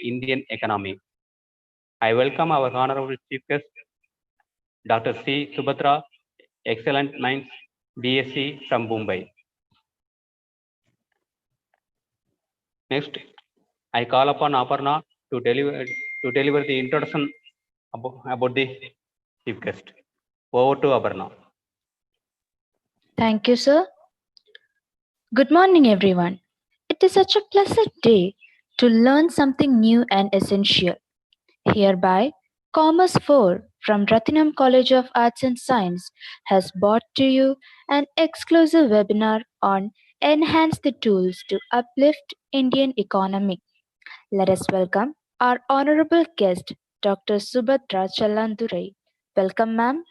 Indian economy. I welcome our honorable chief guest, Dr. C. Subhadra, Excellent Minds, BSc from Mumbai. Next, I call upon Aparna to deliver the introduction about the chief guest. Over to Aparna. Thank you, sir. Good morning, everyone. It is such a pleasant day to learn something new and essential. Hereby, Commerce 4 from Rathinam College of Arts and Science has brought to you an exclusive webinar on Enhance the Tools to Uplift Indian Economy. Let us welcome our honorable guest, Dr. Subhadra Challandurai. Welcome, ma'am.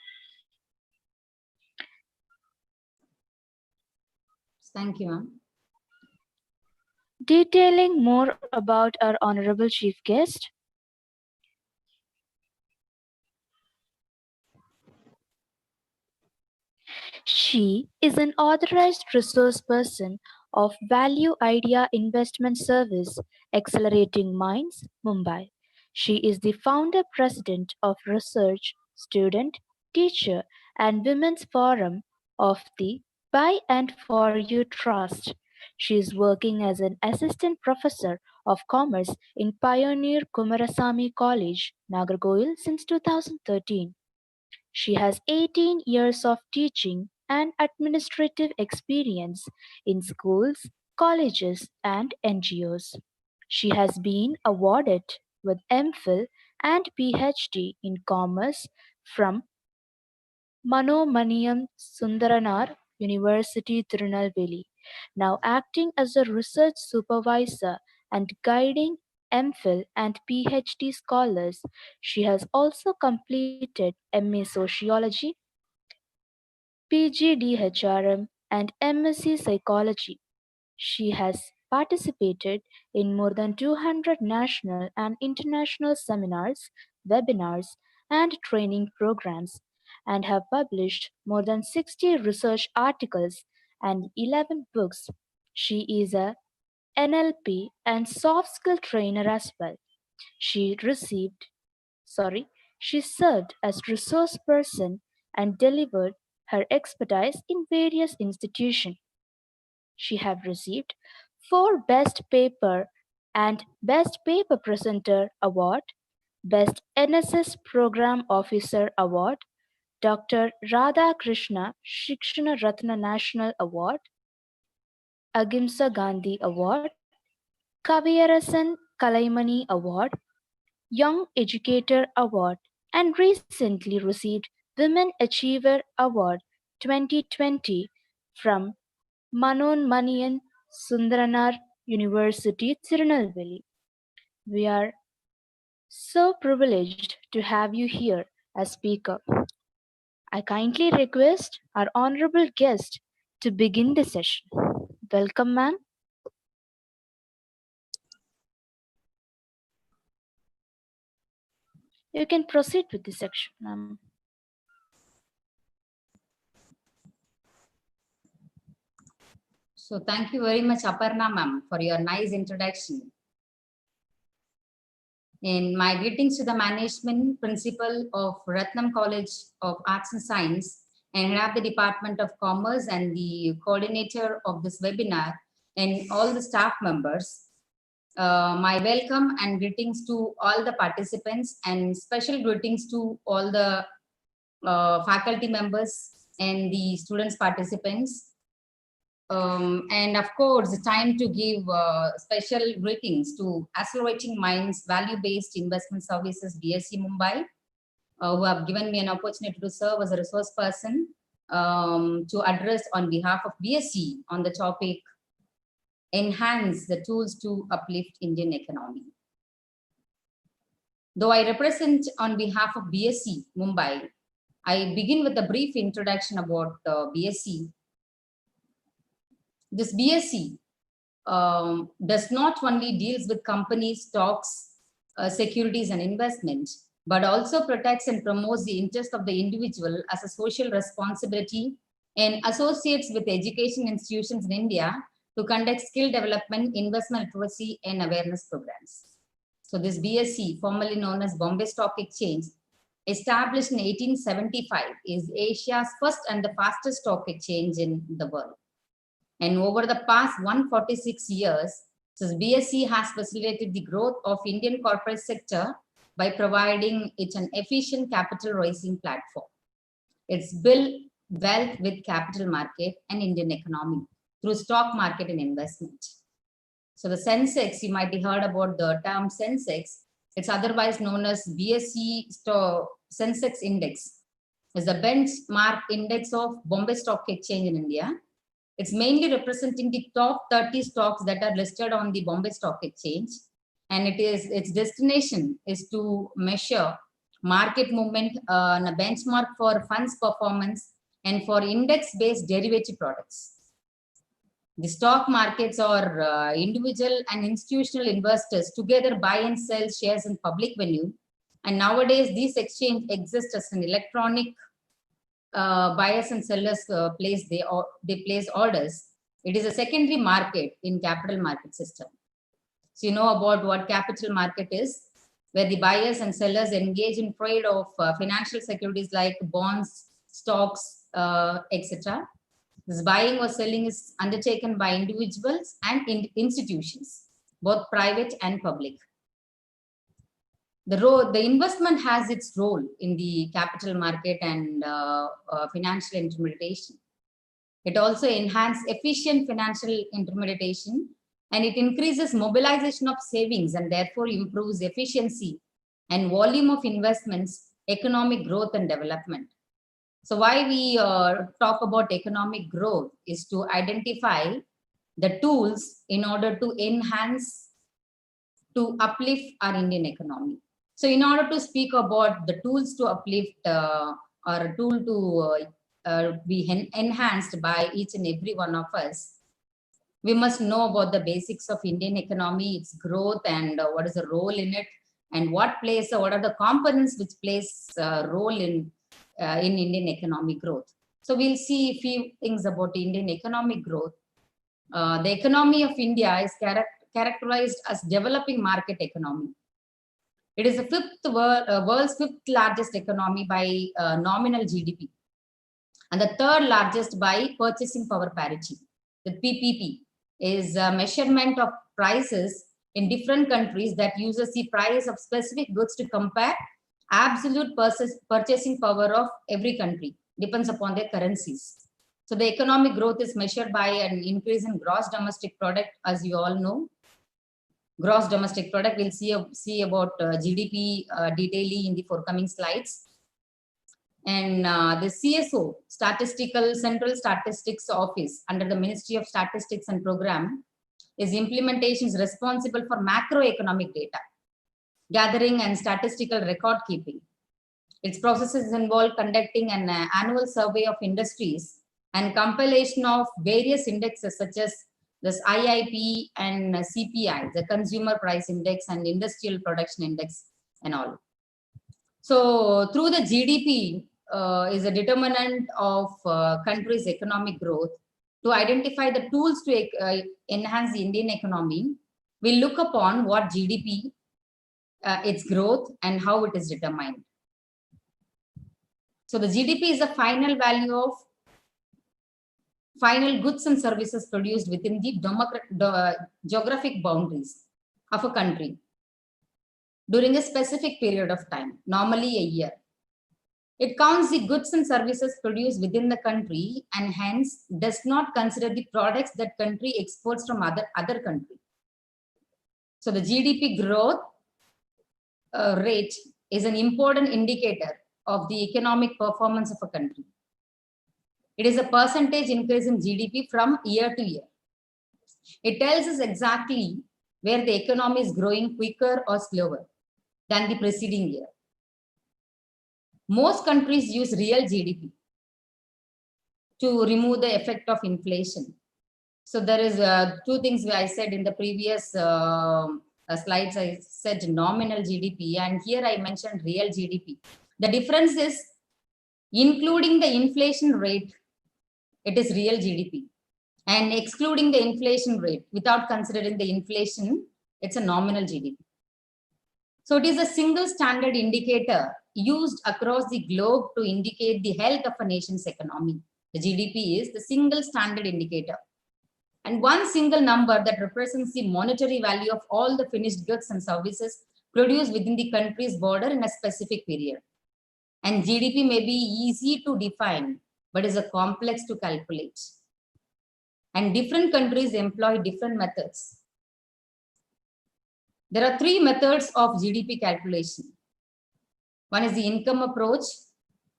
Thank you, ma'am. Detailing more about our honorable chief guest. She is an authorized resource person of Value Idea Investment Service, Accelerating Minds, Mumbai. She is the founder president of Research, Student, Teacher, and Women's Forum of the By and For You Trust. She is working as an assistant professor of commerce in Pioneer Kumarasamy College, Nagarkoil since 2013. She has 18 years of teaching and administrative experience in schools, colleges, and NGOs. She has been awarded with MPhil and PhD in Commerce from Manomaniyam Sundaranar University, Tirunelveli, now acting as a research supervisor and guiding MPhil and PhD scholars. She has also completed MA Sociology, PGDHRM, and MSc Psychology. She has participated in more than 200 national and international seminars, webinars, and training programs, and have published more than 60 research articles and 11 books. She is a NLP and soft skill trainer as well. She received, sorry, she served as resource person and delivered her expertise in various institutions. She have received 4 Best Paper and Best Paper Presenter Award, Best NSS Program Officer Award, Dr. Radha Krishna Shikshana Ratna National Award, Agimsa Gandhi Award, Kaviyarasan Kalaimani Award, Young Educator Award, and recently received Women Achiever Award 2020 from Manonmaniyan Sundaranar University, Tirunelveli. We are so privileged to have you here as speaker. I kindly request our honorable guest to begin the session. Welcome, ma'am. You can proceed with the section, ma'am. So thank you very much, Aparna ma'am, for your nice introduction. And my greetings to the management principal of Ratnam College of Arts and Science and head of the Department of Commerce and the coordinator of this webinar and all the staff members. My welcome and greetings to all the participants and special greetings to all the faculty members and the students participants. And of course, time to give special greetings to Accelerating Minds Value-Based Investment Services, BSc Mumbai, who have given me an opportunity to serve as a resource person to address on behalf of BSc on the topic, Enhance the Tools to Uplift Indian Economy. Though I represent on behalf of BSc Mumbai, I begin with a brief introduction about BSc. This BSc does not only deals with companies, stocks, securities and investments, but also protects and promotes the interest of the individual as a social responsibility and associates with education institutions in India to conduct skill development, investment literacy and awareness programs. So this BSE, formerly known as Bombay Stock Exchange, established in 1875, is Asia's first and the fastest stock exchange in the world. And over the past 146 years, so BSE has facilitated the growth of Indian corporate sector by providing it an efficient capital raising platform. It's built wealth with capital market and Indian economy through stock market and investment. So the Sensex, you might have heard about the term Sensex. It's otherwise known as BSE Sensex Index. It's the benchmark index of Bombay Stock Exchange in India. It's mainly representing the top 30 stocks that are listed on the Bombay Stock Exchange. And its destination is to measure market movement on a benchmark for funds performance and for index-based derivative products. The stock markets are individual and institutional investors together buy and sell shares in public venue. And nowadays, these exchanges exist as an electronic buyers and sellers they place orders. It is a secondary market in capital market system. So you know about what capital market is, where the buyers and sellers engage in trade of financial securities like bonds, stocks, etc. This buying or selling is undertaken by individuals and institutions, both private and public. The investment has its role in the capital market and financial intermediation. It also enhances efficient financial intermediation, and it increases mobilization of savings and therefore improves efficiency and volume of investments, economic growth and development. So why we talk about economic growth is to identify the tools in order to enhance, to uplift our Indian economy. So in order to speak about the tools to uplift or a tool to be enhanced by each and every one of us, we must know about the basics of Indian economy, its growth, and what is the role in it, and what are the components which plays a role in Indian economic growth. So we'll see a few things about Indian economic growth. The economy of India is characterized as developing market economy. It is the world's fifth largest economy by nominal GDP, and the third largest by purchasing power parity. The PPP is a measurement of prices in different countries that uses the price of specific goods to compare absolute purchasing power of every country, depends upon their currencies. So the economic growth is measured by an increase in gross domestic product, as you all know. Gross domestic product, we'll see about GDP detailing in the forthcoming slides. And the CSO, Central Statistics Office, under the Ministry of Statistics and Program, is implementation is responsible for macroeconomic data gathering and statistical record keeping. Its processes involve conducting an annual survey of industries and compilation of various indexes such as this IIP and CPI, the Consumer Price Index and Industrial Production Index and all. So through the GDP is a determinant of country's economic growth. To identify the tools to enhance the Indian economy, we look upon what GDP, its growth, and how it is determined. So the GDP is the final value of final goods and services produced within the geographic boundaries of a country during a specific period of time, normally a year. It counts the goods and services produced within the country and hence does not consider the products that country exports from other country. So the GDP growth rate is an important indicator of the economic performance of a country. It is a percentage increase in GDP from year to year. It tells us exactly where the economy is growing quicker or slower than the preceding year. Most countries use real GDP to remove the effect of inflation. So there is two things I said in the previous slides. I said nominal GDP, and here I mentioned real GDP. The difference is, including the inflation rate, it is real GDP, and excluding the inflation rate without considering the inflation, it's a nominal GDP. So it is a single standard indicator used across the globe to indicate the health of a nation's economy. The GDP is the single standard indicator. And one single number that represents the monetary value of all the finished goods and services produced within the country's border in a specific period. And GDP may be easy to define, but is a complex to calculate. And different countries employ different methods. There are three methods of GDP calculation. One is the income approach,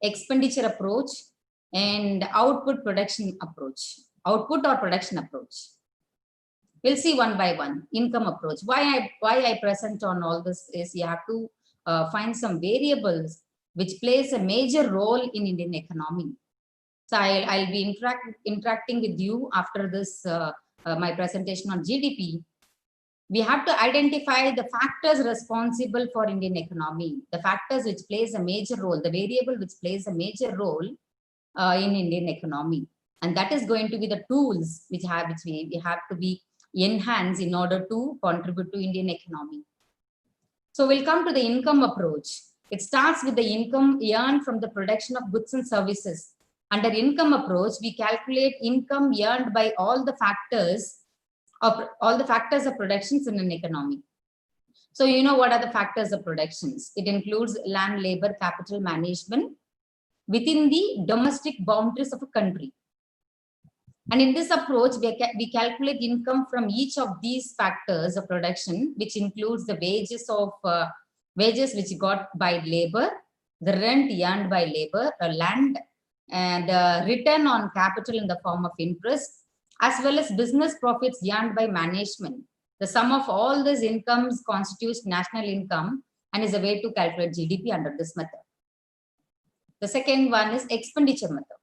expenditure approach, and output production approach. Output or production approach. We'll see one by one. Income approach. Why I present on all this is you have to find some variables which plays a major role in Indian economy. So I'll be interacting with you after this my presentation on GDP. We have to identify the factors responsible for Indian economy, the factors which plays a major role, the variable which plays a major role in Indian economy. And that is going to be the tools which we have to be enhanced in order to contribute to Indian economy. So we'll come to the income approach. It starts with the income earned from the production of goods and services. Under income approach, we calculate income earned by all the factors of productions in an economy. So you know what are the factors of productions? It includes land, labor, capital, management within the domestic boundaries of a country. And in this approach, we calculate income from each of these factors of production, which includes the wages which got by labor, the rent earned by labor, land, and return on capital in the form of interest, as well as business profits earned by management. The sum of all these incomes constitutes national income and is a way to calculate GDP under this method. The second one is expenditure method.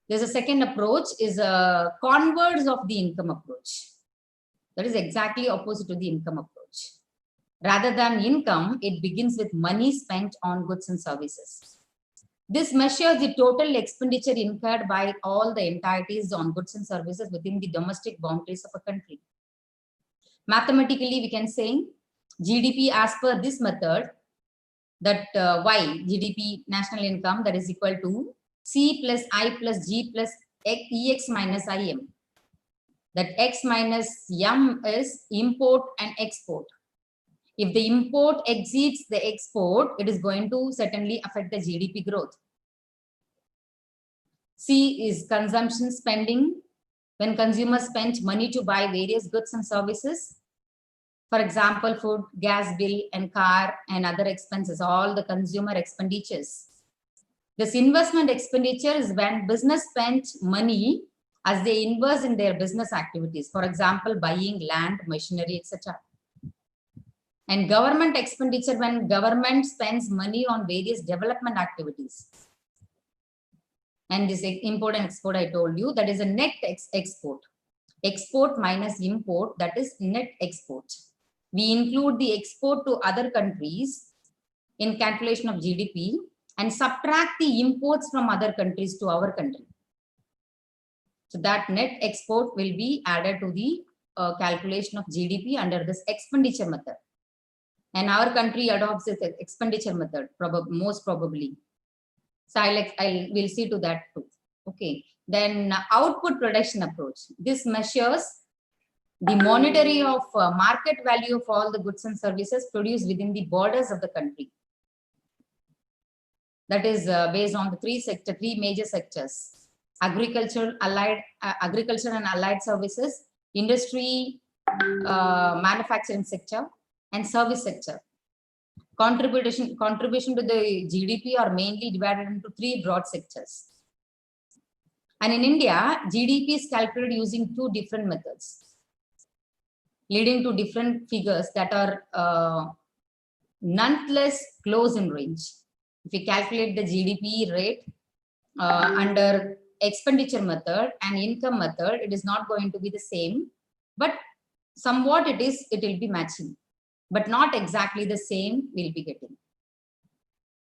There's a second approach is a converse of the income approach. That is exactly opposite to the income approach. Rather than income, it begins with money spent on goods and services. This measures the total expenditure incurred by all the entities on goods and services within the domestic boundaries of a country. Mathematically, we can say GDP as per this method, that Y, GDP, national income, that is equal to C plus I plus G plus EX minus IM. That X minus M is import and export. If the import exceeds the export, it is going to certainly affect the GDP growth. C is consumption spending. When consumers spend money to buy various goods and services, for example, food, gas bill, and car and other expenses, all the consumer expenditures. This investment expenditure is when business spends money as they invest in their business activities. For example, buying land, machinery, etc. And government expenditure when government spends money on various development activities. And this import and export I told you, that is a net export. Export minus import, that is net export. We include the export to other countries in calculation of GDP and subtract the imports from other countries to our country. So that net export will be added to the calculation of GDP under this expenditure method. And our country adopts this expenditure method, most probably. So we'll see to that too. Okay. Then output production approach. This measures the monetary of market value of all the goods and services produced within the borders of the country. That is based on the three major sectors: agriculture and allied services, industry, manufacturing sector, and service sector. Contribution to the GDP are mainly divided into three broad sectors. And in India, GDP is calculated using two different methods, leading to different figures that are nonetheless close in range. If we calculate the GDP rate under expenditure method and income method, it is not going to be the same, but somewhat it will be matching, but not exactly the same we'll be getting.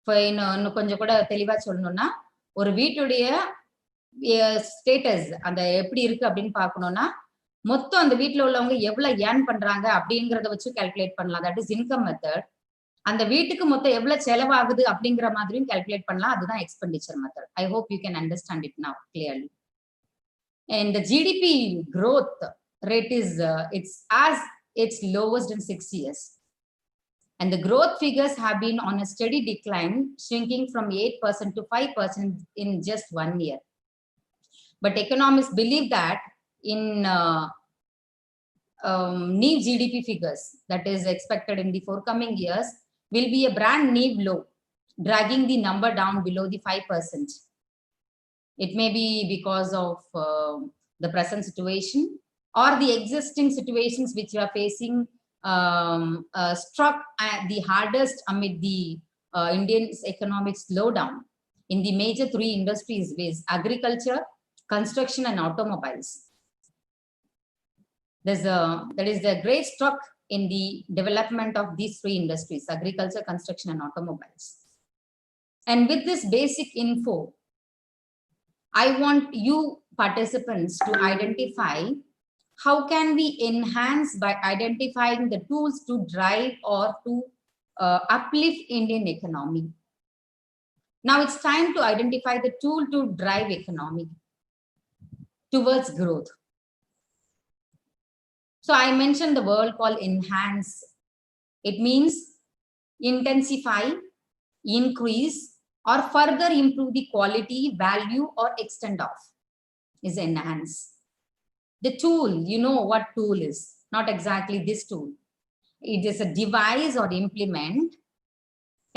For இன்னும் கொஞ்சம் கூட தெளிவா சொல்லணும்னா, ஒரு வீட்டுடைய status அந்த எப்படி இருக்கு அப்படின்னு பார்க்கணும்னா, மொத்தம் அந்த வீட்டுல உள்ளவங்க எவ்வளவு ஏர்ன் பண்றாங்க அப்படிங்கறத வச்சு கால்குலேட் பண்ணலாம். That is income method. அந்த வீட்டுக்கு மொத்தம் எவ்வளவு செலவாகுது அப்படிங்கிற மாதிரியும் கால்குலேட் பண்ணலாம். அதுதான் expenditure method. I hope you can understand it now clearly. And the GDP growth rate is it's as its lowest in 6 years. And the growth figures have been on a steady decline, shrinking from 8% to 5% in just 1 year. But economists believe that in new GDP figures that is expected in the forthcoming years will be a brand new low, dragging the number down below the 5%. It may be because of the present situation or the existing situations which you are facing struck the hardest amid the Indian economic slowdown in the major 3 industries, with agriculture, construction, and automobiles. There is a great struck in the development of these 3 industries: agriculture, construction, and automobiles. And with this basic info, I want you participants to identify how can we enhance by identifying the tools to drive or to uplift Indian economy. Now it's time to identify the tool to drive economy towards growth. So I mentioned the word called enhance. It means intensify, increase, or further improve the quality, value, or extent of is enhance. The tool, you know what tool is, not exactly this tool. It is a device or implement,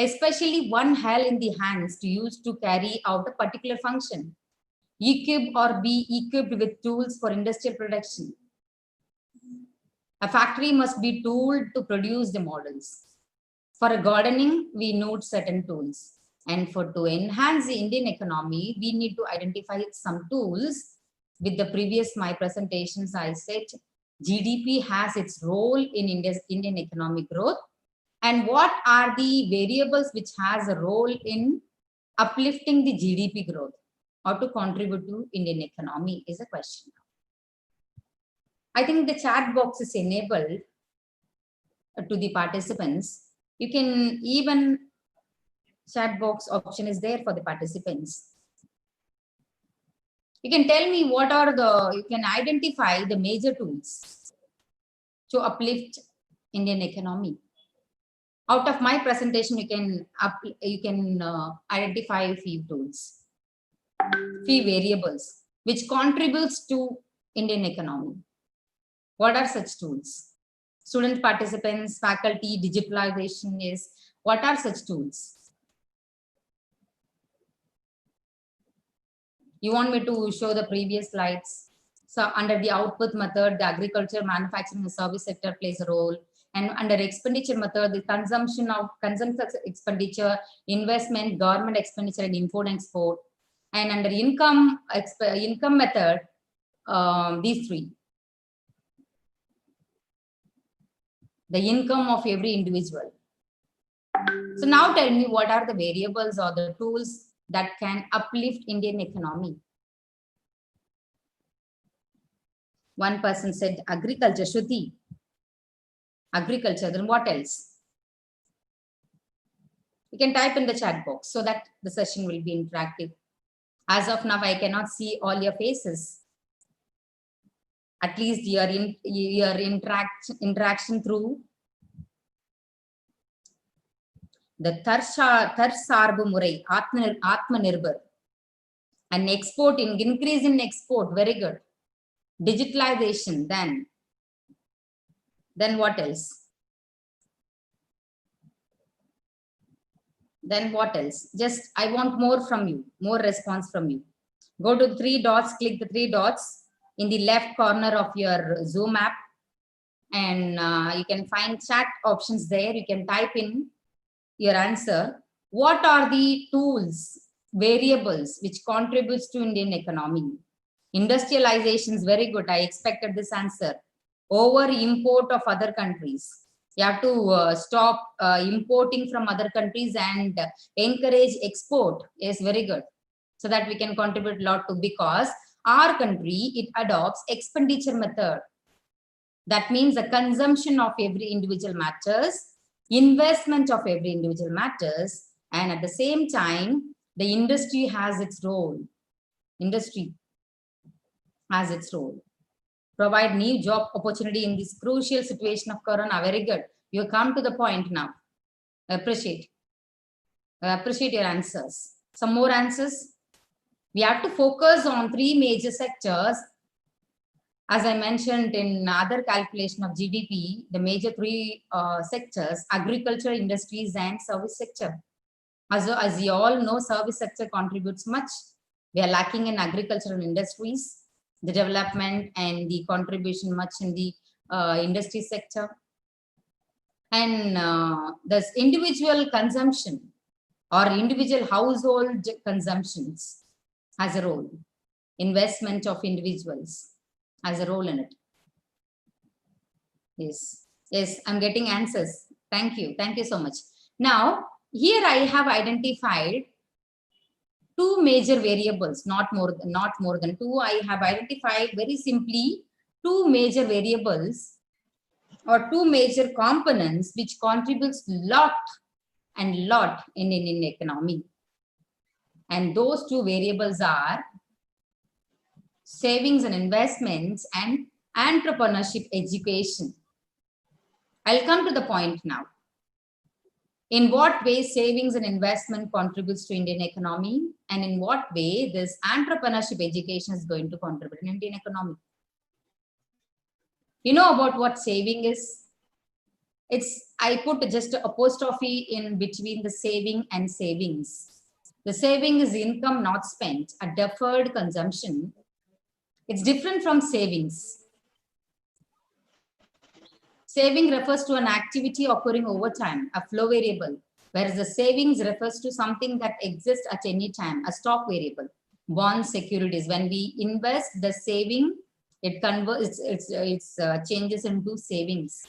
especially one held in the hands to use to carry out a particular function. Equip or be equipped with tools for industrial production. A factory must be tooled to produce the models. For gardening, we need certain tools. And to enhance the Indian economy, we need to identify some tools. With the previous my presentations, I said GDP has its role in Indian economic growth. And what are the variables which has a role in uplifting the GDP growth or to contribute to Indian economy is a question. I think the chat box is enabled to the participants. You can even chat box option is there for the participants. You can tell me what are you can identify the major tools to uplift Indian economy. Out of my presentation, you can identify a few tools, few variables which contributes to Indian economy. What are such tools? Student participants, faculty, digitalization is, what are such tools? You want me to show the previous slides? So under the output method, the agriculture, manufacturing, and service sector plays a role. And under expenditure method, the consumption expenditure, investment, government expenditure, and import and export. And under income method, these 3. The income of every individual. So now tell me what are the variables or the tools that can uplift Indian economy. One person said agriculture, Shruti. Agriculture, then what else? You can type in the chat box so that the session will be interactive. As of now, I cannot see all your faces. At least your interaction through the Tarsarbu Murai, Atmanirbhar, and exporting, increase in export, very good. Digitalization, then what else? Then what else? Just, I want more from you, more response from you. Go to the 3 dots, click the 3 dots in the left corner of your Zoom app, and you can find chat options there. You can type in your answer. What are the tools, variables which contributes to Indian economy? Industrialization is very good. I expected this answer. Over import of other countries. You have to stop importing from other countries and encourage export is very good. So that we can contribute a lot to, because our country, it adopts expenditure method. That means the consumption of every individual matters, investment of every individual matters, and at the same time, the industry has its role. Industry has its role. Provide new job opportunity in this crucial situation of Corona. Very good. You come to the point now. Appreciate your answers. Some more answers. We have to focus on 3 major sectors. As I mentioned in other calculation of GDP, the major 3 sectors: agriculture, industries, and service sector. As you all know, service sector contributes much. We are lacking in agricultural industries, the development and the contribution much in the industry sector. And this individual consumption or individual household consumptions has a role. Investment of individuals has a role in it. Yes, I'm getting answers. Thank you so much. Now, here I have identified 2 major variables, not more than 2. I have identified very simply 2 major variables or 2 major components which contributes lot in Indian economy. And those 2 variables are savings and investments and entrepreneurship education. I'll come to the point now. In what way savings and investment contributes to Indian economy, and in what way this entrepreneurship education is going to contribute in Indian economy. You know about what saving is? I put just a apostrophe in between the saving and savings. The saving is income not spent, a deferred consumption. It's different from savings. Saving refers to an activity occurring over time, a flow variable, whereas the savings refers to something that exists at any time, a stock variable. Bonds, securities. When we invest the saving, it converts, changes into savings.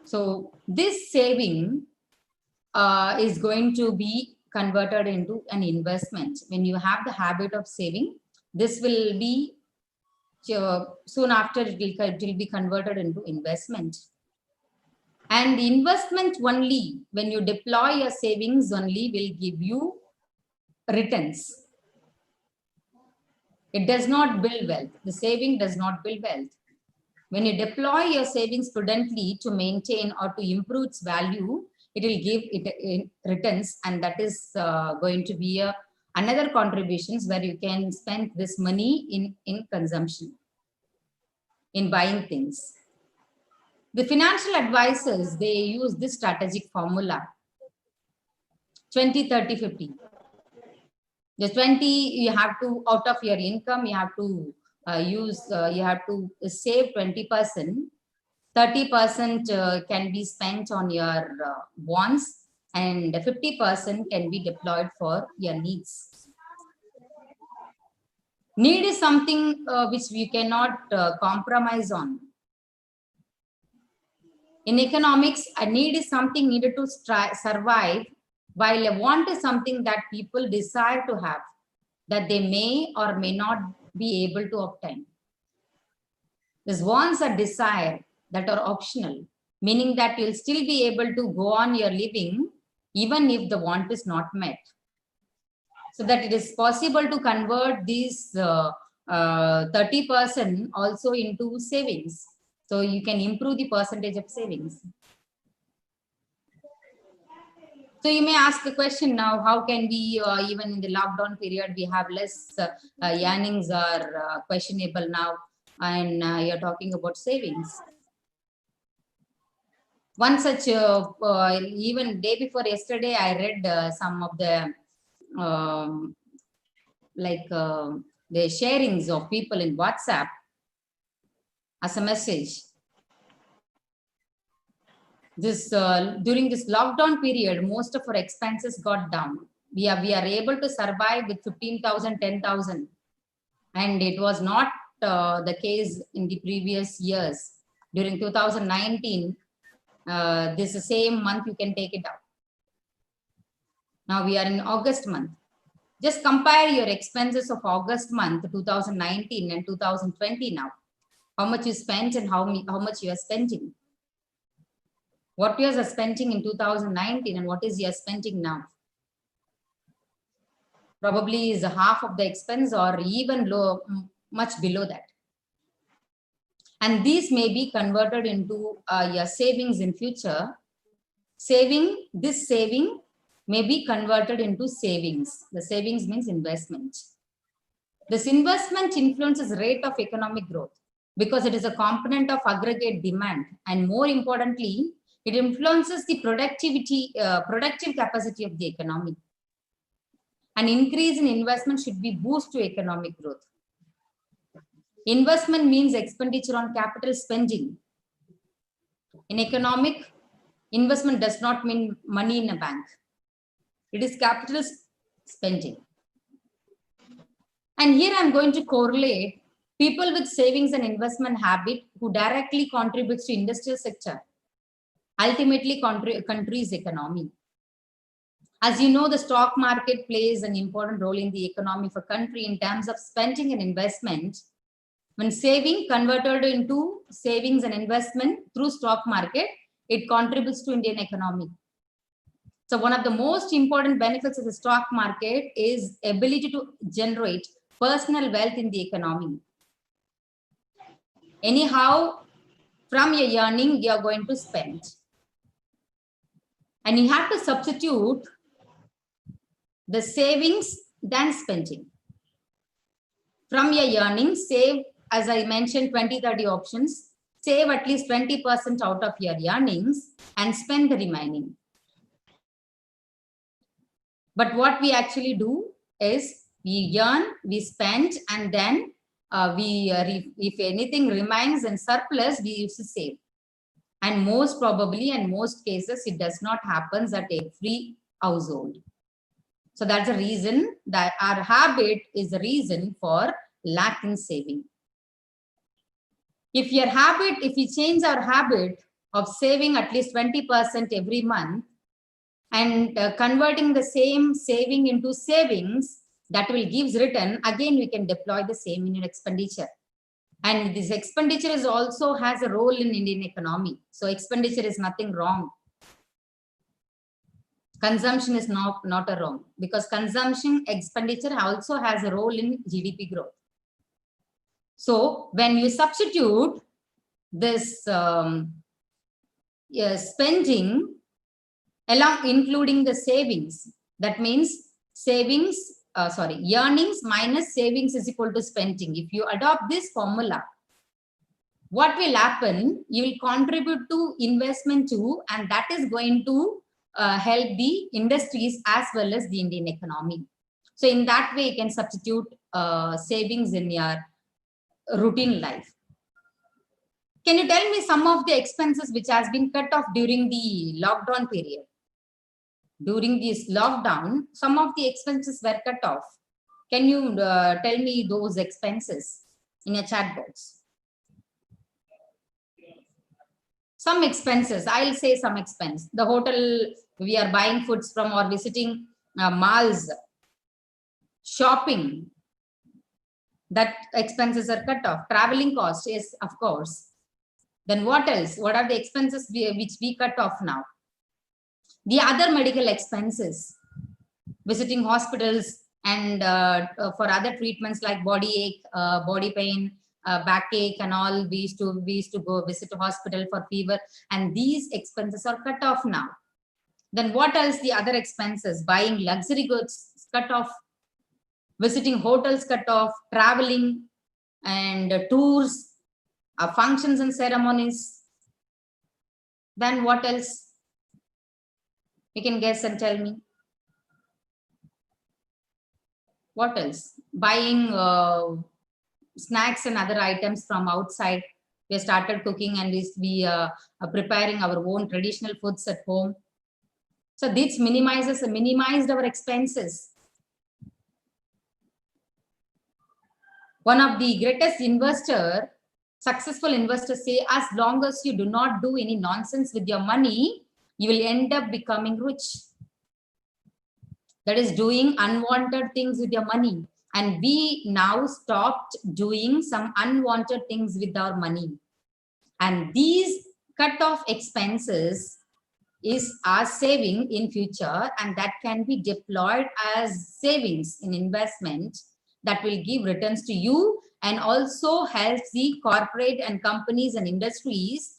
So this saving is going to be converted into an investment. When you have the habit of saving, this will be soon after it will be converted into investment. And the investment only, when you deploy your savings only, will give you returns. It does not build wealth. The saving does not build wealth. When you deploy your savings prudently to maintain or to improve its value, it will give it returns, and that is going to be another contributions where you can spend this money in consumption, in buying things. The financial advisors, they use this strategic formula: 20, 30, 50. The 20, you have to, out of your income, you have to you have to save 20%. 30% can be spent on your bonds, and 50% can be deployed for your needs. Need is something which we cannot compromise on. In economics, a need is something needed to survive, while a want is something that people desire to have, that they may or may not be able to obtain. These wants are desire that are optional, meaning that you'll still be able to go on your living even if the want is not met. So that it is possible to convert these 30% also into savings. So you can improve the percentage of savings. So you may ask the question now, how can we, even in the lockdown period, we have less earnings are questionable now, and you're talking about savings. One such, even day before yesterday, I read some of the the sharings of people in WhatsApp as a message. This during this lockdown period, most of our expenses got down. We are able to survive with 15,000, 10,000, and it was not the case in the previous years. During 2019, this same month you can take it out. Now we are in August month. Just compare your expenses of August month 2019 and 2020 now. how much you spent and how much you are spending. What you are spending in 2019 and what is you are spending now? Probably is half of the expense or even low, much below that. And these may be converted into your savings in future. This saving may be converted into savings. The savings means investment. This investment influences rate of economic growth because it is a component of aggregate demand, and more importantly, it influences the productive capacity of the economy. An increase in investment should be boost to economic growth. Investment means expenditure on capital spending. In economic, investment does not mean money in a bank. It is capital spending. And here I'm going to correlate people with savings and investment habit who directly contributes to industrial sector, ultimately country's economy. As you know, the stock market plays an important role in the economy of a country in terms of spending and investment. When saving converted into savings and investment through stock market, it contributes to Indian economy. So one of the most important benefits of the stock market is ability to generate personal wealth in the economy. Anyhow, from your earning, you are going to spend. And you have to substitute the savings than spending. From your earnings, save, as I mentioned, 20-30 options, save at least 20% out of your earnings and spend the remaining. But what we actually do is we earn, we spend, and then if anything remains in surplus, we used to save. And most probably, in most cases, it does not happen at every household. So that's the reason that our habit is the reason for lack in saving. If we change our habit of saving at least 20% every month and converting the same saving into savings that will give return, again, we can deploy the same in expenditure. And this expenditure is also has a role in Indian economy. So expenditure is nothing wrong. Consumption is not a wrong, because consumption expenditure also has a role in GDP growth. So when you substitute this spending along including the savings, that means earnings minus savings is equal to spending. If you adopt this formula, what will happen? You will contribute to investment too, and that is going to help the industries as well as the Indian economy. So in that way, you can substitute savings in your routine life. Can you tell me some of the expenses which has been cut off during the lockdown period? During this lockdown, some of the expenses were cut off. Can you tell me those expenses in a chat box? Some expenses, I'll say some expense. The hotel, we are buying foods from or visiting malls, shopping, that expenses are cut off. Traveling cost is, of course. Then what else? What are the expenses which we cut off now? The other medical expenses, visiting hospitals and for other treatments like body ache, body pain, backache and all, we used to go visit a hospital for fever, and these expenses are cut off now. Then what else? The other expenses, buying luxury goods cut off, visiting hotels cut off, traveling and tours, functions and ceremonies. Then what else? You can guess and tell me. What else? Buying snacks and other items from outside. We started cooking and we are preparing our own traditional foods at home. So this minimized our expenses. One of the greatest successful investors say, as long as you do not do any nonsense with your money, you will end up becoming rich. That is doing unwanted things with your money. and we now stopped doing some unwanted things with our money. And these cut-off expenses is our saving in future, and that can be deployed as savings in investment that will give returns to you and also helps the corporate and companies and industries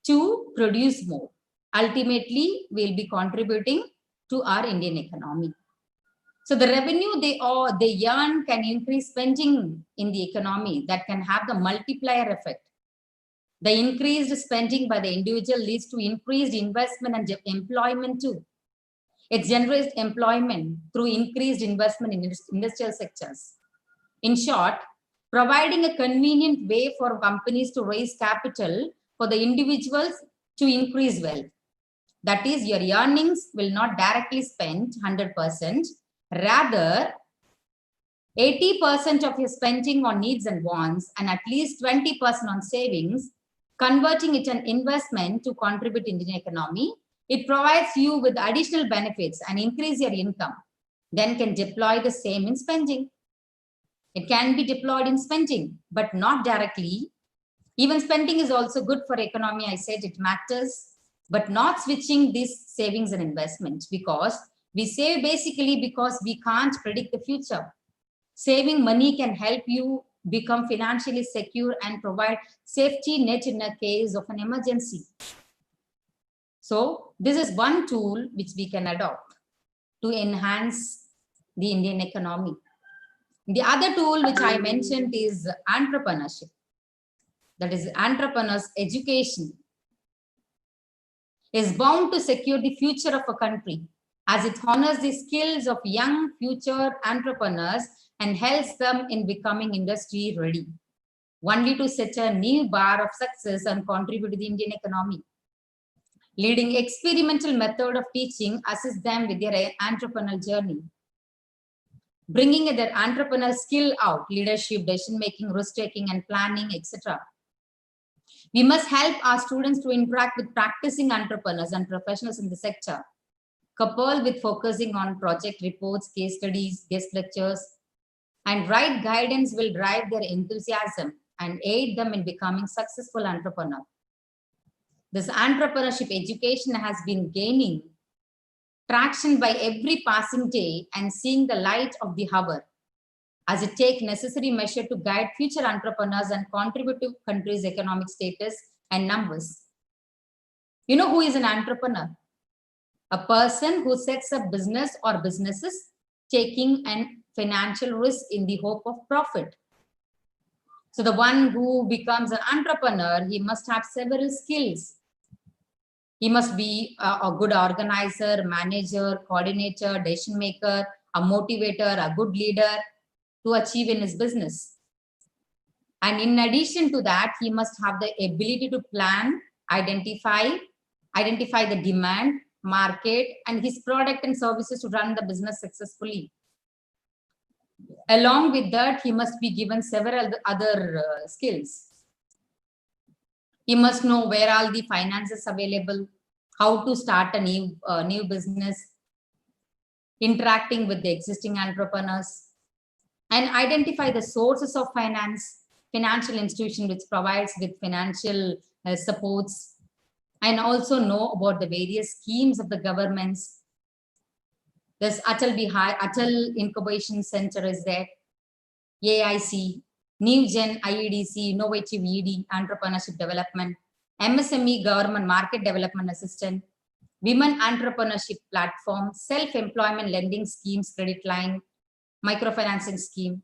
to produce more. Ultimately, we'll be contributing to our Indian economy. So the revenue they earn can increase spending in the economy that can have the multiplier effect. The increased spending by the individual leads to increased investment and employment too. It generates employment through increased investment in industrial sectors. In short, providing a convenient way for companies to raise capital for the individuals to increase wealth. That is, your earnings will not directly spend 100%. Rather, 80% of your spending on needs and wants and at least 20% on savings, converting it an investment to contribute in the Indian economy. It provides you with additional benefits and increase your income. Then can deploy the same in spending. It can be deployed in spending, but not directly. Even spending is also good for economy. I said it matters, but not switching these savings and investments, because we save basically because we can't predict the future. Saving money can help you become financially secure and provide safety net in a case of an emergency. So this is one tool which we can adopt to enhance the Indian economy. The other tool which I mentioned is entrepreneurship. That is, entrepreneurs' education is bound to secure the future of a country, as it honors the skills of young future entrepreneurs and helps them in becoming industry ready, only to set a new bar of success and contribute to the Indian economy. Leading experimental method of teaching assists them with their entrepreneurial journey. Bringing their entrepreneurial skill out, leadership, decision-making, risk-taking, and planning, etc. We must help our students to interact with practicing entrepreneurs and professionals in the sector, coupled with focusing on project reports, case studies, guest lectures, and right guidance will drive their enthusiasm and aid them in becoming successful entrepreneurs. This entrepreneurship education has been gaining traction by every passing day and seeing the light of the hour, as it takes necessary measure to guide future entrepreneurs and contribute to country's economic status and numbers. You know who is an entrepreneur? A person who sets up business or businesses, taking an financial risk in the hope of profit. So the one who becomes an entrepreneur, he must have several skills. He must be a good organizer, manager, coordinator, decision maker, a motivator, a good leader to achieve in his business. And in addition to that, he must have the ability to plan, identify the demand, market, and his product and services to run the business successfully. Along with that, he must be given several other skills. He must know where all the finances available, how to start a new business, interacting with the existing entrepreneurs, and identify the sources of financial institution which provides with financial supports, and also know about the various schemes of the governments. This Atal Incubation Center is there, AIC, New Gen IEDC, Innovative ED, Entrepreneurship Development, MSME Government Market Development Assistant, Women Entrepreneurship Platform, Self-Employment Lending Schemes, Credit Line, Microfinancing Scheme,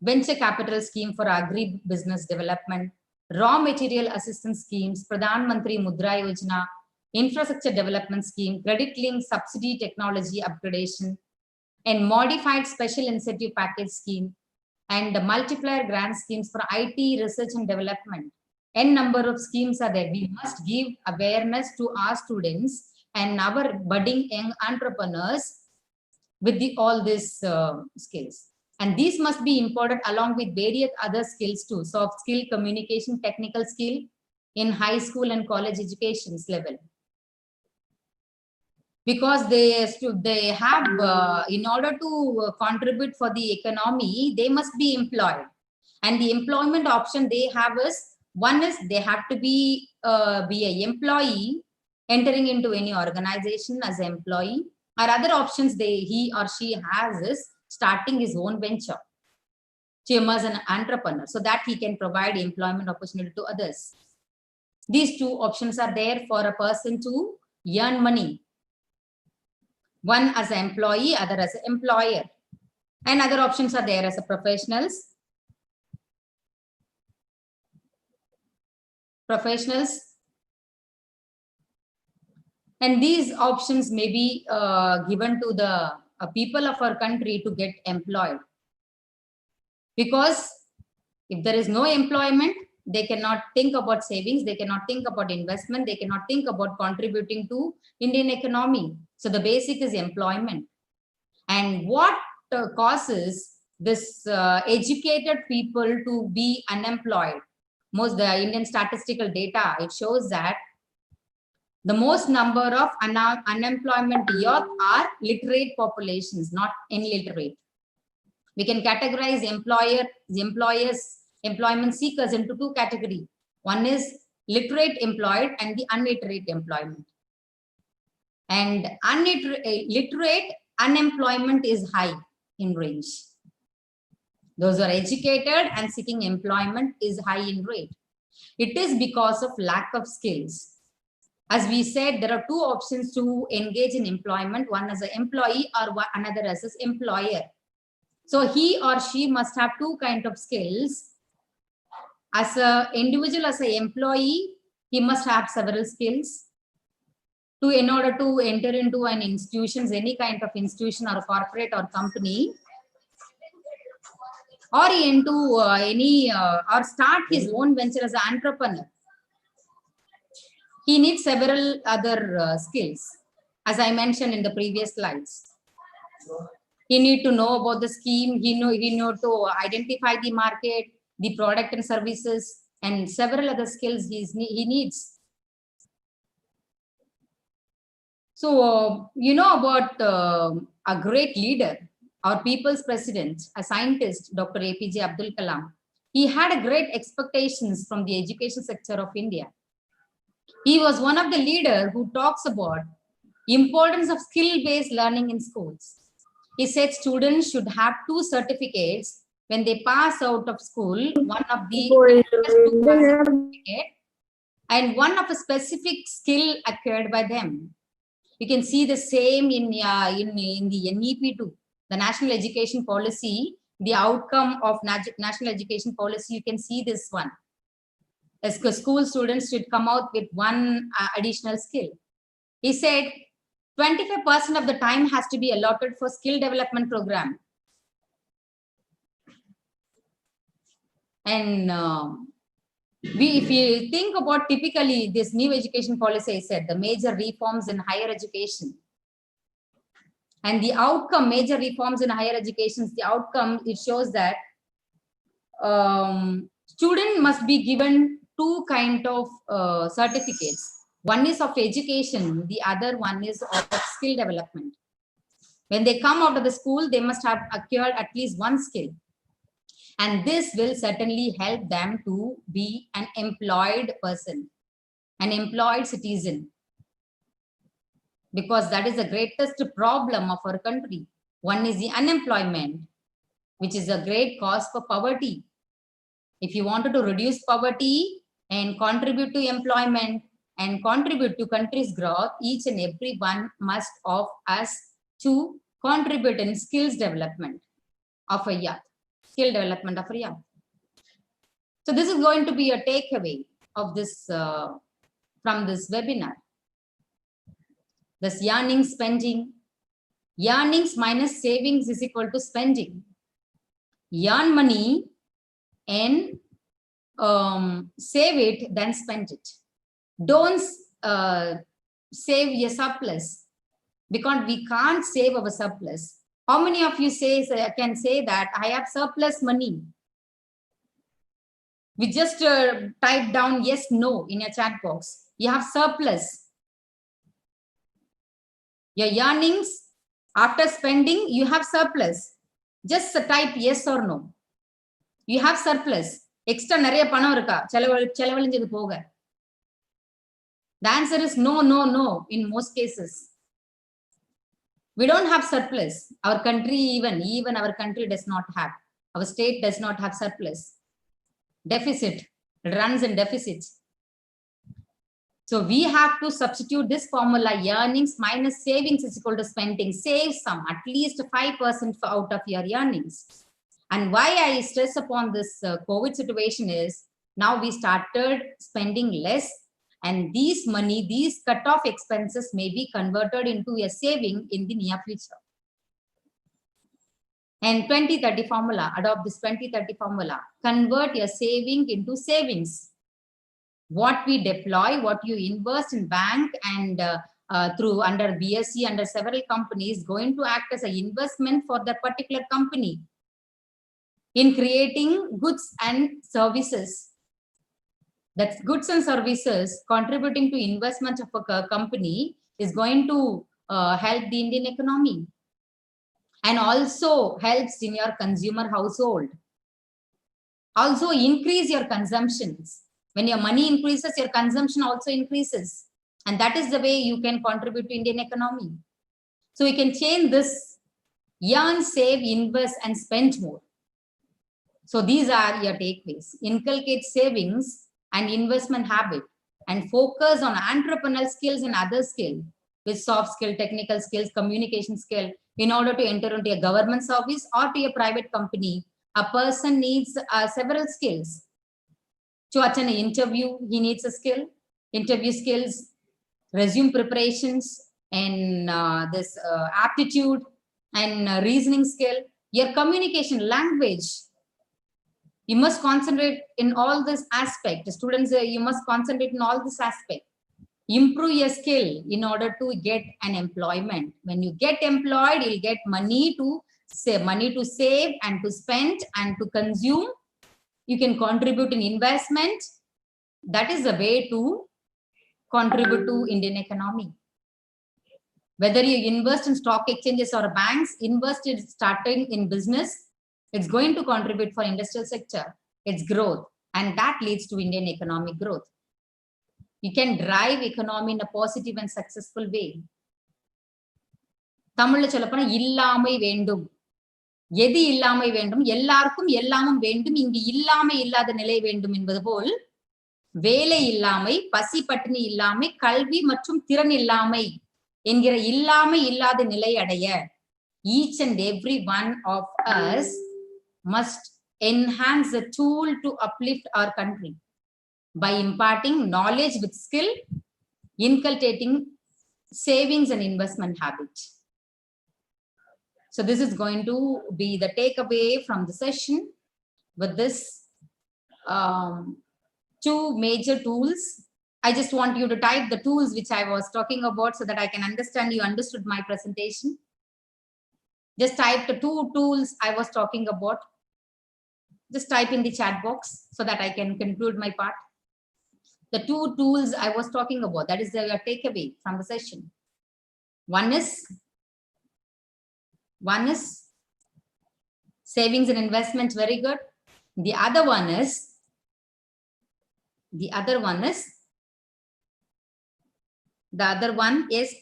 Venture Capital Scheme for Agri-Business Development, Raw Material Assistance Schemes, Pradhan Mantri Mudra Yojana, Infrastructure Development Scheme, Credit Link Subsidy Technology Upgradation, and Modified Special Incentive Package Scheme, and the multiplier grant schemes for IT research and development. N number of schemes are there. We must give awareness to our students and our budding young entrepreneurs with all these skills. And these must be important along with various other skills too. Soft skill, communication, technical skill in high school and college educations level. because they have, in order to contribute for the economy, they must be employed. And the employment option they have is, one is they have to be an employee entering into any organization as an employee, or other options he or she has is starting his own venture to emerge an entrepreneur, so that he can provide employment opportunity to others. These two options are there for a person to earn money. One as an employee, other as an employer. And other options are there as a professionals. And these options may be given to the people of our country to get employed. Because if there is no employment, they cannot think about savings, they cannot think about investment, they cannot think about contributing to Indian economy. So the basic is employment. And what causes this educated people to be unemployed? The Indian statistical data, it shows that the most number of unemployment youth are literate populations, not illiterate. We can categorize employment seekers into two categories. One is literate employed and the unliterate employment. And literate unemployment is high in range. Those who are educated and seeking employment is high in rate. It is because of lack of skills. As we said, there are two options to engage in employment, one as an employee or another as an employer. So he or she must have two kinds of skills. As an individual, as an employee, he must have several skills in order to enter into an institution, any kind of institution or corporate or company, or into or start his own venture as an entrepreneur. He needs several other skills, as I mentioned in the previous slides. He need to know about the scheme. He need to identify the market, the product and services, and several other skills he needs. So, you know about a great leader, our people's president, a scientist, Dr. APJ Abdul Kalam. He had a great expectations from the education sector of India. He was one of the leaders who talks about importance of skill-based learning in schools. He said students should have 2 certificates when they pass out of school, one of the certificate and one of a specific skill acquired by them. You can see the same in the NEP2, the National Education Policy, the outcome of National Education Policy. You can see this one. As school students should come out with one additional skill. He said 25% of the time has to be allotted for skill development program. And if you think about typically this new education policy, I said the major reforms in higher education. And the outcome, major reforms in higher education, the outcome, it shows that student must be given 2 kind of certificates. One is of education, the other one is of skill development. When they come out of the school, they must have acquired at least one skill. And this will certainly help them to be an employed person, an employed citizen. Because that is the greatest problem of our country. One is the unemployment, which is a great cause for poverty. If you wanted to reduce poverty and contribute to employment and contribute to country's growth, each and every one must of us to contribute in skills development of a youth. Skill development of a youth. So this is going to be a takeaway of this from this webinar. This earning, spending. Earnings minus savings is equal to spending. Earn money and save it, then spend it. Don't save your surplus, because we can't save our surplus. How many of you can say that I have surplus money? We just type down yes, no in your chat box. You have surplus. Your earnings after spending, you have surplus. Just type yes or no. You have surplus. Extra நிறைய பணம் இருக்கா செலவழிஞ்சது போக? The answer is no, no, no in most cases. We don't have surplus. Our country, even our country does not have. Our state does not have surplus. Deficit. It runs in deficit. So we have to substitute this formula: earnings minus savings is equal to spending. Save some, at least 5% out of your earnings. And why I stress upon this COVID situation is now we started spending less, and these cut-off expenses may be converted into a saving in the near future. And 2030 formula, adopt this 2030 formula. Convert your saving into savings. What we deploy, what you invest in bank and through under BSE, under several companies, going to act as an investment for that particular company in creating goods and services. That's goods and services contributing to investment of a company is going to help the Indian economy and also helps in your consumer household. Also increase your consumptions. When your money increases, your consumption also increases. And that is the way you can contribute to Indian economy. So you can change this: earn, save, invest, and spend more. So these are your takeaways. Inculcate savings and investment habit and focus on entrepreneurial skills and other skills with soft skill, technical skills, communication skill. In order to enter into a government service or to a private company, a person needs several skills. To attend an interview, he needs a skill, interview skills, resume preparations, and this aptitude and reasoning skill. Your communication language, you must concentrate in all this aspect. Students, you must concentrate in all this aspect. Improve your skill in order to get an employment. When you get employed, you'll get money to save and to spend and to consume. You can contribute in investment. That is the way to contribute to Indian economy. Whether you invest in stock exchanges or banks, invest in starting in business, it's going to contribute for industrial sector, its growth, and that leads to Indian economic growth. You can drive economy in a positive and successful way. தமிழ்ல சொல்லப்போனா இல்லாமை வேண்டும். எது இல்லாமை வேண்டும்? எல்லாருக்கும் எல்லாமும் வேண்டும். இங்கு இல்லாமை இல்லாத நிலை வேண்டும் என்பது போல் வேலை இல்லாமை, பசி பட்டினி இல்லாமை, கல்வி மற்றும் திறன் இல்லாமை என்கிற இல்லாமை இல்லாத நிலை அடைய each and every one of us must enhance the tool to uplift our country by imparting knowledge with skill, inculcating savings and investment habits. So this is going to be the takeaway from the session with this two major tools. I just want you to type the tools which I was talking about so that I can understand you understood my presentation. Just type the two tools I was talking about. Just type in the chat box so that I can conclude my part. The two tools I was talking about, that is the takeaway from the session. One is savings and investments, very good. The other one is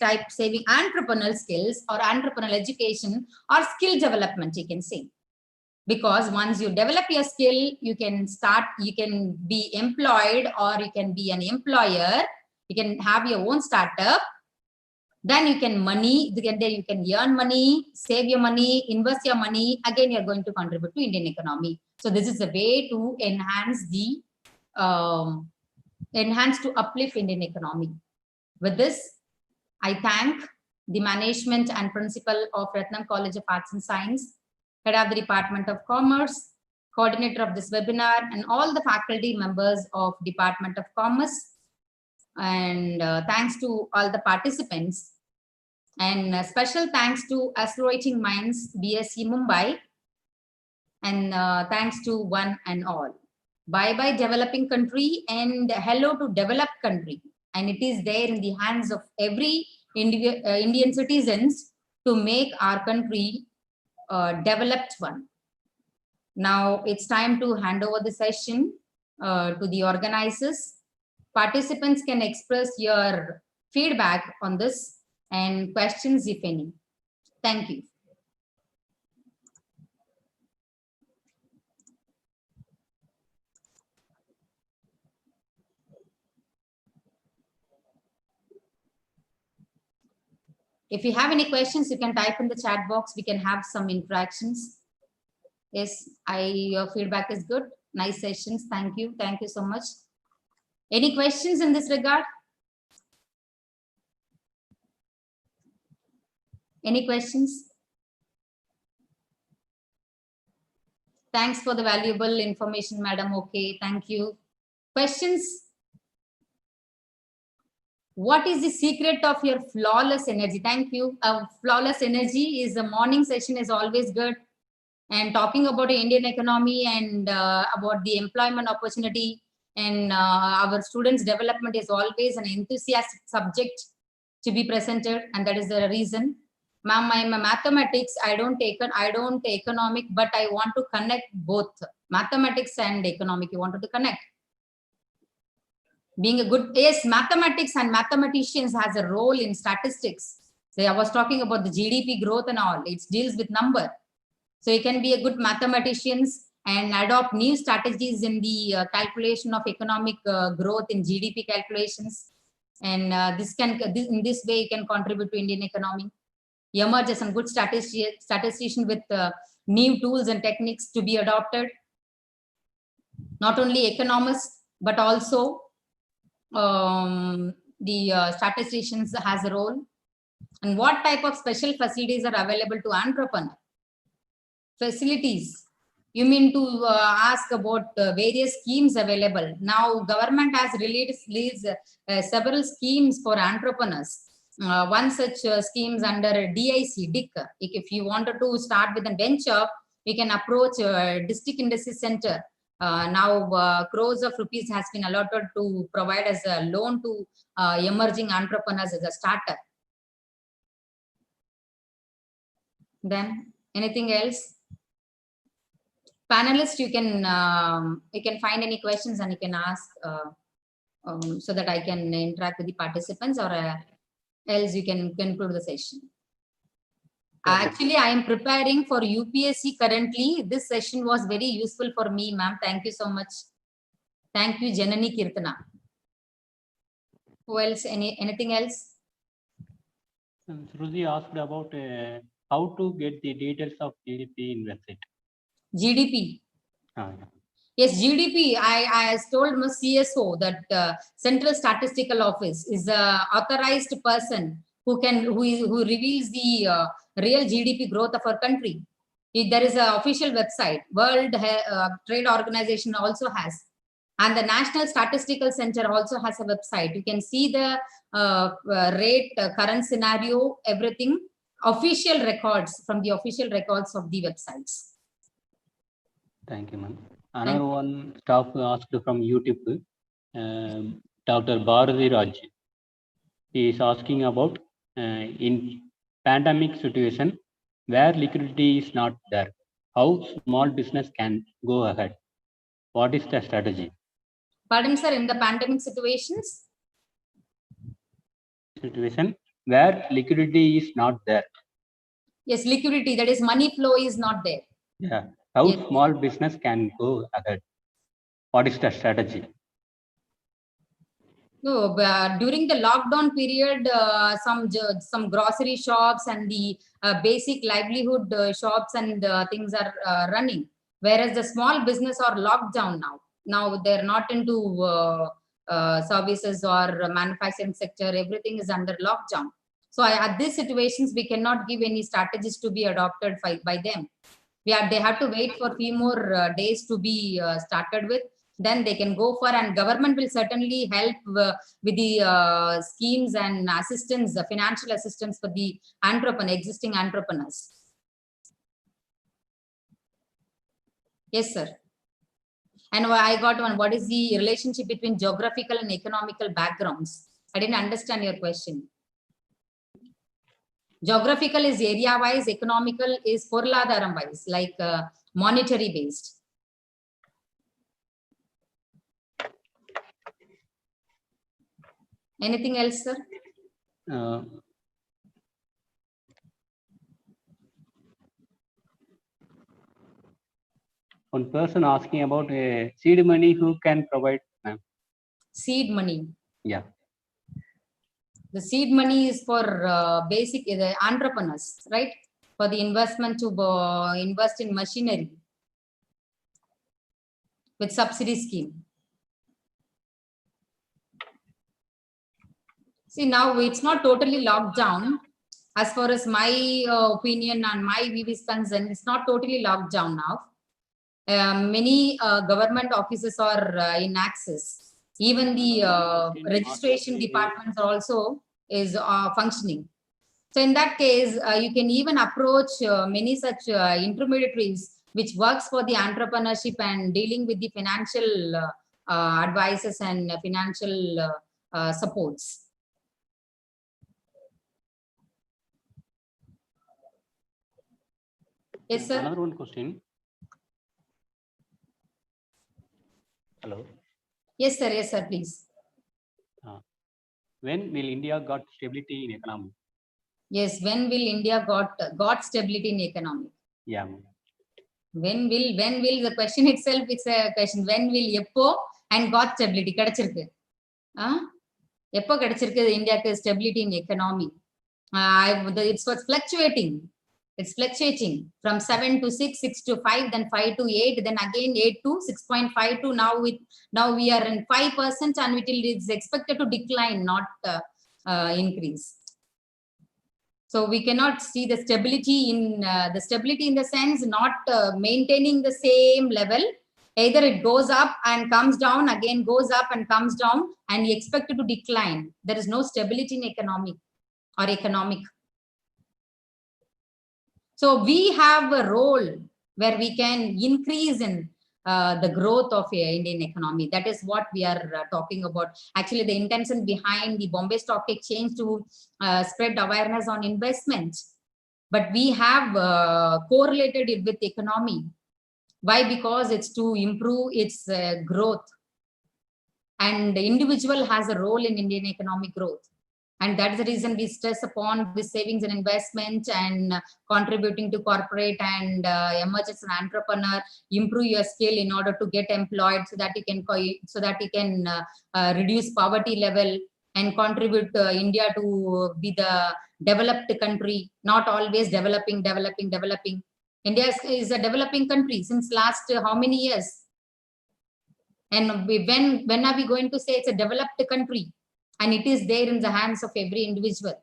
type saving entrepreneurial skills or entrepreneurial education or skill development, you can say. Because once you develop your skill, you can be employed or you can be an employer, you can have your own startup. Then you can earn money, save your money, invest your money. Again, you're going to contribute to Indian economy. So this is a way to to uplift Indian economy. With this, I thank the management and principal of Ratnam College of Arts and Science, head of the Department of Commerce, coordinator of this webinar, and all the faculty members of Department of Commerce. And thanks to all the participants. And special thanks to Accelerating Minds, BSE Mumbai. And thanks to one and all. Bye-bye developing country and hello to developed country. And it is there in the hands of every Indian citizens to make our country developed one. Now it's time to hand over the session to the organizers. Participants can express your feedback on this and questions if any. Thank you. If you have any questions, you can type in the chat box. We can have some interactions. Yes, your feedback is good. Nice sessions. Thank you. Thank you so much. Any questions in this regard? Any questions? Thanks for the valuable information, madam. Okay, thank you. Questions? What is the secret of your flawless energy? Thank you. Flawless energy is the morning session is always good. And talking about the Indian economy and about the employment opportunity and our students' development is always an enthusiastic subject to be presented, and that is the reason. Ma'am, I'm a mathematics. I don't take economic, but I want to connect both mathematics and economic. You wanted to connect. Being a good, yes, mathematics and mathematicians has a role in statistics. So I was talking about the GDP growth and all. It deals with number. So you can be a good mathematicians and adopt new strategies in the calculation of economic growth in GDP calculations. And in this way, you can contribute to Indian economy. Emerge as some good statistician with new tools and techniques to be adopted. Not only economists, but also the statisticians has a role. And what type of special facilities are available to entrepreneur? Facilities. You mean to ask about various schemes available. Now, government has released several schemes for entrepreneurs. One such schemes under DIC. If you wanted to start with a venture, you can approach District Industry Center. Now, crores of rupees has been allotted to provide as a loan to emerging entrepreneurs as a startup. Then, anything else? Panelists, you can find any questions and you can ask so that I can interact with the participants, or else you can conclude the session. Actually, I am preparing for UPSC currently. This session was very useful for me, ma'am. Thank you so much. Thank you, Janani Kirtana. Who else? Anything else? Suruji asked about how to get the details of GDP in website. GDP. Yeah. Yes, GDP. I told my CSO that Central Statistical Office is a authorized person who reveals the real GDP growth of our country. There is an official website. World Trade Organization also has, and the National Statistical Center also has a website. You can see the rate, current scenario, everything. Official records from the official records of the websites. Thank you, ma'am. Another one staff asked from YouTube, Dr. Bharati Raj. He is asking about in pandemic situation where liquidity is not there, how small business can go ahead. What is the strategy? Pardon, sir, in the pandemic situations? Situation where liquidity is not there. Yes, liquidity, that is money flow is not there. Yeah. How Yes. small business can go ahead? What is the strategy? No, during the lockdown period, some grocery shops and the basic livelihood shops and things are running, whereas the small business are locked down now. Now they're not into services or manufacturing sector. Everything is under lockdown. So at these situations, we cannot give any strategies to be adopted by them. They have to wait for a few more days to be started with. Then they can go for, and government will certainly help with the schemes and assistance, financial assistance for the existing entrepreneurs. Yes, sir. And I got one. What is the relationship between geographical and economical backgrounds? I didn't understand your question. Geographical is area wise, economical is porladaram wise, like monetary based. Anything else, sir? One person asking about seed money, who can provide, ma'am? Seed money. Yeah. The seed money is for basic the entrepreneurs, right? For the investment to invest in machinery with subsidy scheme. See, now it's not totally locked down. As far as my opinion and my view is concerned, it's not totally locked down now. Many government offices are in access. Even the registration departments also is functioning. So in that case, you can even approach many such intermediaries which works for the entrepreneurship and dealing with the financial advices and financial supports. Yes, sir. Another one question. Hello. Yes, sir. Yes, sir. Please. When will India got stability in economy? Yes. When will India got stability in economy? Yeah. When will the question itself? It's a question. When will Eppo and got stability? Kadachirukku. Eppo kadachirukku India stability in economy. It's fluctuating. It's fluctuating from 7 to 6, 6 to 5, then 5 to 8, then again 8 to 6.52. Now we are in 5%, and it is expected to decline, not increase. So we cannot see the stability in the sense not maintaining the same level. Either it goes up and comes down, again goes up and comes down, and we expect it to decline. There is no stability in economic. So we have a role where we can increase in the growth of Indian economy. That is what we are talking about. Actually, the intention behind the Bombay Stock Exchange to spread awareness on investment. But we have correlated it with economy. Why? Because it's to improve its growth. And the individual has a role in Indian economic growth. And that's the reason we stress upon the savings and investment and contributing to corporate and emerge as an entrepreneur, improve your skill in order to get employed so that you can reduce poverty level and contribute India to be the developed country, not always developing. India is a developing country since last how many years? And when are we going to say it's a developed country? And it is there in the hands of every individual.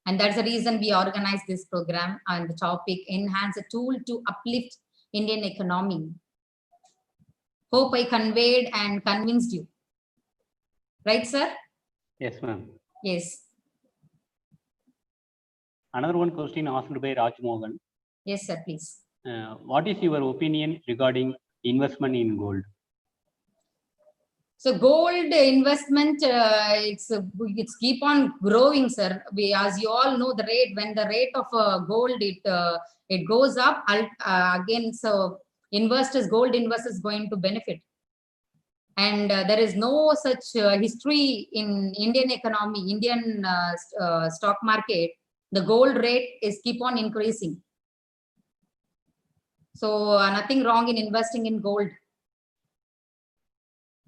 And that's the reason we organize this program on the topic, enhance a tool to uplift Indian economy. Hope I conveyed and convinced you. Right, sir? Yes, ma'am. Yes. Another one question asked by Raj Mohan. Yes, sir, please. What is your opinion regarding investment in gold? So gold investment, it's keep on growing, sir. As you all know, when the rate of gold it goes up again. So gold investors going to benefit. And there is no such history in Indian economy, Indian stock market. The gold rate is keep on increasing. So nothing wrong in investing in gold.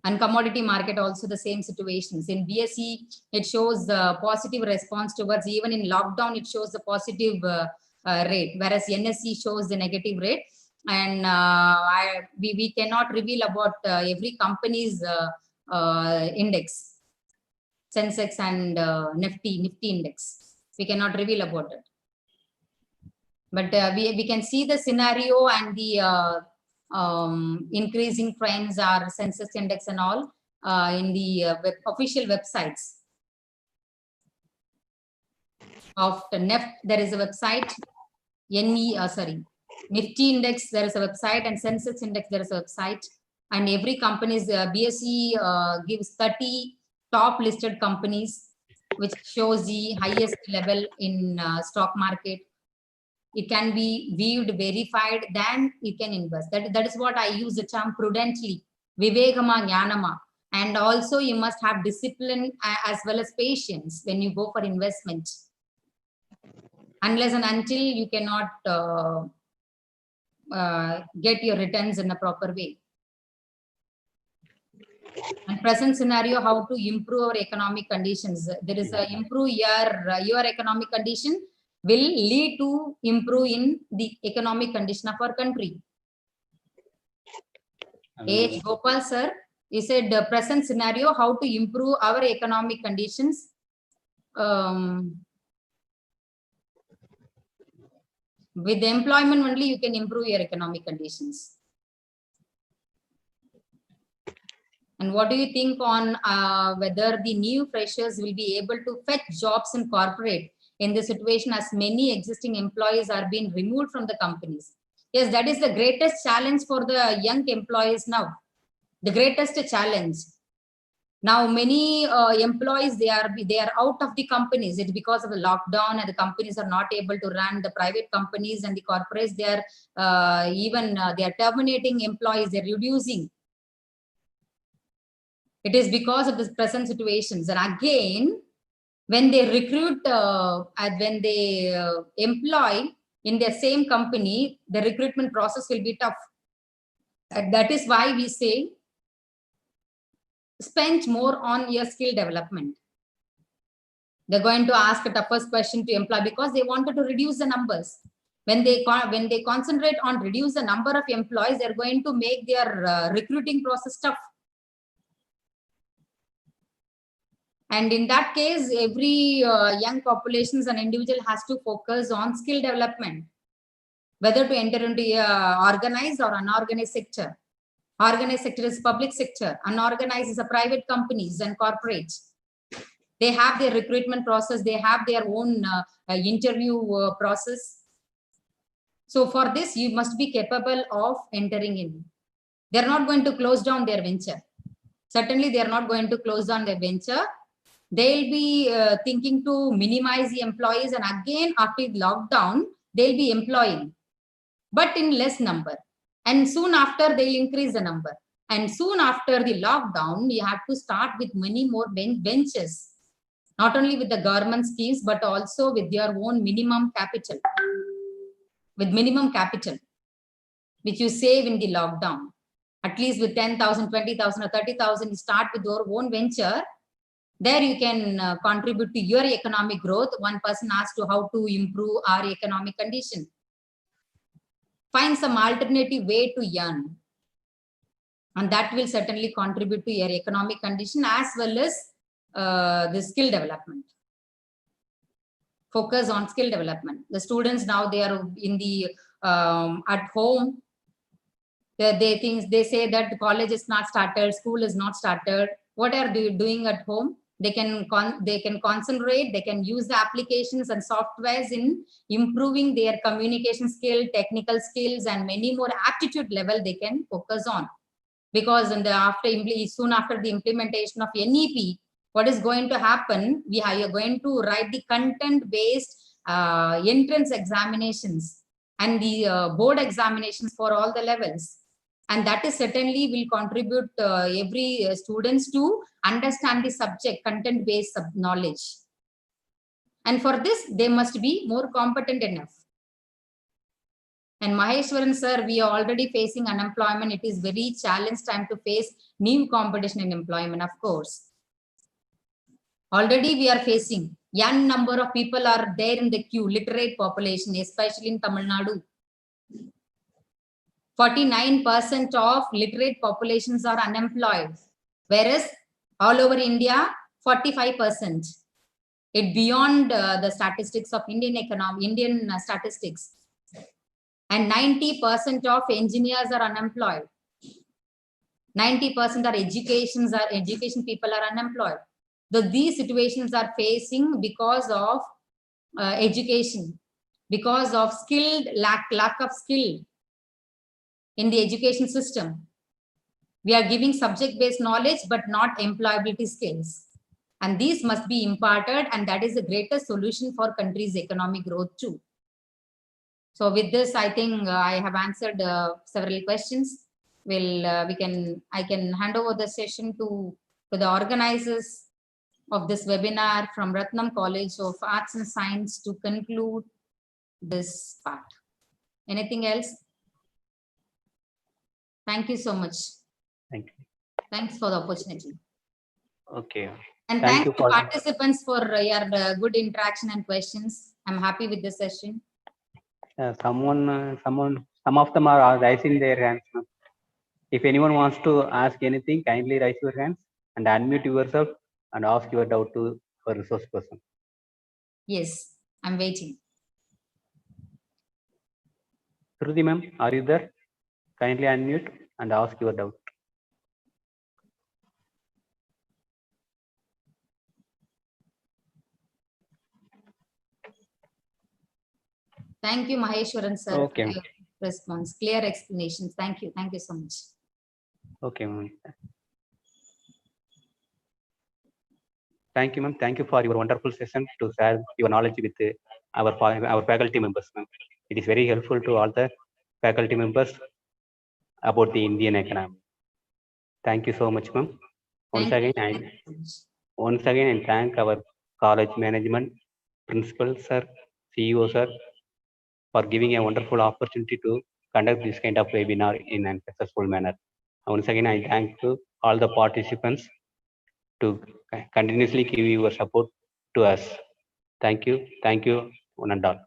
And commodity market also the same situations. In BSE, it shows the positive response towards, even in lockdown, it shows the positive rate, whereas NSE shows the negative rate. And we cannot reveal about every company's index, Sensex and Nifty index. We cannot reveal about it. But we can see the scenario and the increasing trends are Sensex index and all in the official websites of the NEFT. There is a website. Nifty index, there is a website, and Sensex index, there is a website. And every company's BSE gives 30 top listed companies which shows the highest level in stock market. It can be viewed, verified, then you can invest. That is what I use the term prudently, vivekama jnanama. And also you must have discipline as well as patience when you go for investment. Unless and until you cannot get your returns in a proper way. And present scenario, how to improve our economic conditions. There is a improve your economic condition will lead to improve in the economic condition of our country. H. Gopal sir, he said the present scenario, how to improve our economic conditions. With employment only, you can improve your economic conditions. And what do you think on whether the new freshers will be able to fetch jobs in corporate in the situation as many existing employees are being removed from the companies? Yes, that is the greatest challenge for the young employees now. The greatest challenge. Now, many employees, they are out of the companies. It's because of the lockdown, and the companies are not able to run. The private companies and the corporates, they are terminating employees. They're reducing. It is because of the present situations. And again, when they recruit and when they employ in the same company, the recruitment process will be tough. And that is why we say, spend more on your skill development. They're going to ask a toughest question to employ because they wanted to reduce the numbers. When they concentrate on reduce the number of employees, they're going to make their recruiting process tough. And in that case, every young populations and individual has to focus on skill development, whether to enter into organized or unorganized sector. Organized sector is public sector, unorganized is a private companies and corporates. They have their recruitment process, they have their own interview process. So for this, you must be capable of entering in. They're not going to close down their venture. Certainly, they're not going to close down their venture. They'll be thinking to minimize the employees, and again, after the lockdown, they'll be employing, but in less number. And soon after, they'll increase the number. And soon after the lockdown, you have to start with many more benches, not only with the government schemes, but also with your own minimum capital. With minimum capital, which you save in the lockdown. At least with 10,000, 20,000 or 30,000, you start with your own venture. There you can contribute to your economic growth. One person asked to how to improve our economic condition. Find some alternative way to earn. And that will certainly contribute to your economic condition as well as the skill development. Focus on skill development. The students now, they are in the at home. They say that the college is not started, school is not started. What are they doing at home? They can concentrate, they can use the applications and softwares in improving their communication skill, technical skills, and many more aptitude level they can focus on. Because soon after the implementation of NEP, what is going to happen? You're going to write the content-based entrance examinations and the board examinations for all the levels. And that is certainly will contribute every students to understand the subject, content-based knowledge. And for this, they must be more competent enough. And Maheshwaran sir, we are already facing unemployment. It is very challenging time to face new competition in employment, of course. Already we are facing young number of people are there in the queue, literate population, especially in Tamil Nadu. 49% of literate populations are unemployed, whereas all over India, 45%. It beyond the statistics of Indian statistics. And 90% of engineers are unemployed. 90% are education people are unemployed. These situations are facing because of education, because of lack of skill in the education system. We are giving subject-based knowledge, but not employability skills. And these must be imparted, and that is the greatest solution for country's economic growth too. So with this, I think I have answered several questions. I can hand over the session to the organizers of this webinar from Ratnam College of Arts and Science to conclude this part. Anything else? Thank you so much. Thank you. Thanks for the opportunity. Okay. And Thank thanks you to for- participants for your good interaction and questions. I'm happy with the session. Some of them are raising their hands. Ma'am. If anyone wants to ask anything, kindly raise your hands and unmute yourself and ask your doubt to a resource person. Yes, I'm waiting. Shruti ma'am, are you there? Kindly unmute and ask your doubt. Thank you, Maheshwaran sir, Okay. for your response. Clear explanations. Thank you. Thank you so much. Okay, ma'am. Thank you, ma'am. Thank you for your wonderful session to share your knowledge with our faculty members, ma'am. It is very helpful to all the faculty members about the Indian economy. Thank you so much, ma'am. Once Thank you. again, Thank you so much. once again, I thank our college management, principal sir, CEO sir, for giving a wonderful opportunity to conduct this kind of webinar in a successful manner. Once again, I thank to all the participants to continuously give your support to us. Thank you, one and all.